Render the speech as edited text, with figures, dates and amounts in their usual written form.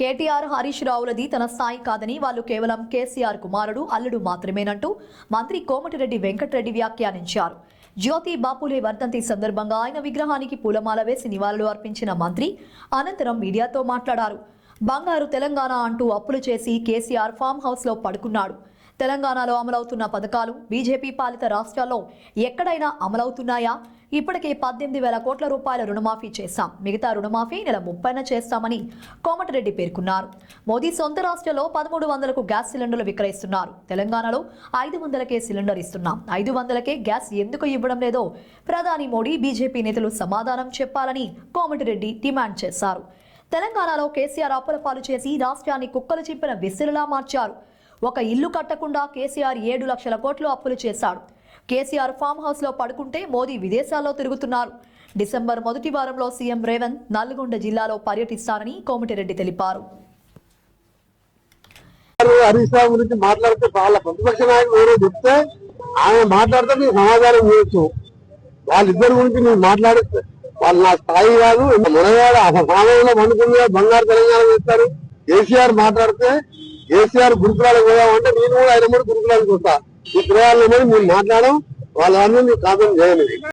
కేటీఆర్ హరీష్ రావులది తన స్థాయి కాదని వాళ్ళు కేవలం కేసీఆర్ కుమారుడు అల్లుడు మాత్రమేనంటూ మంత్రి కోమటిరెడ్డి వెంకటరెడ్డి వ్యాఖ్యానించారు. జ్యోతి బాపులే వర్ధంతి సందర్భంగా ఆయన విగ్రహానికి పూలమాల వేసి నివాళులు అర్పించిన మంత్రి అనంతరం మీడియాతో మాట్లాడారు. బంగారు తెలంగాణ అంటూ అప్పులు చేసి కేసీఆర్ ఫామ్ హౌస్లో పడుకున్నాడు. తెలంగాణలో అమలవుతున్న పథకాలు బీజేపీ పాలిత రాష్ట్రాల్లో ఎక్కడైనా అమలవుతున్నాయా? ఇప్పటికే 18,000 కోట్ల రూపాయల రుణమాఫీ చేశాం. మిగతా రుణమాఫీ నెల 30న చేస్తామని కోమటిరెడ్డి పేర్కొన్నారు. మోదీ సొంత రాష్ట్రంలో 1300కు గ్యాస్ సిలిండర్లు విక్రయిస్తున్నారు. తెలంగాణలో 500కే సిలిండర్ ఇస్తున్నాం. 500కే గ్యాస్ ఎందుకు ఇవ్వడం లేదో ప్రధాని మోడీ బీజేపీ నేతలు సమాధానం చెప్పాలని కోమటిరెడ్డి డిమాండ్ చేశారు. తెలంగాణలో కేసీఆర్ అప్పుల పాలు చేసి రాష్ట్రాన్ని కుక్కలు చింపిన విసిరిలా మార్చారు. ఒక ఇల్లు కట్టకుండా కేసీఆర్ 7 లక్షల కోట్లు అప్పులు చేశాడు. కేసీఆర్ ఫామ్ హౌస్ లో పడుకుంటే మోదీ విదేశాల్లో తిరుగుతున్నారు. డిసెంబర్ మొదటి వారంలో సీఎం రేవంత్ నల్గొండ జిల్లాలో పర్యటిస్తారని కోమటిరెడ్డి తెలిపారు. హరీష్ రావు గురించి మాట్లాడితే వాళ్ళ ప్రతిపక్ష నాయకులు ఎవరో చెప్తే ఆయన మాట్లాడితే మీరు సమాధానం చేయొచ్చు. వాళ్ళిద్దరి గురించి మీరు మాట్లాడితే వాళ్ళు నా స్థాయి కాదు. మునగాడు సామాన్యంలో పండుకునే బంగారు తెలంగాణ చేస్తారు. కేసీఆర్ మాట్లాడితే కేసీఆర్ గురుకులాలకు పోయామంటే నేను కూడా ఆయన కూడా గురుకులాలకు వస్తా. ఈ ప్రయాణంలో మీరు మాట్లాడడం వాళ్ళందరూ మీరు కామెంట్ చేయండి.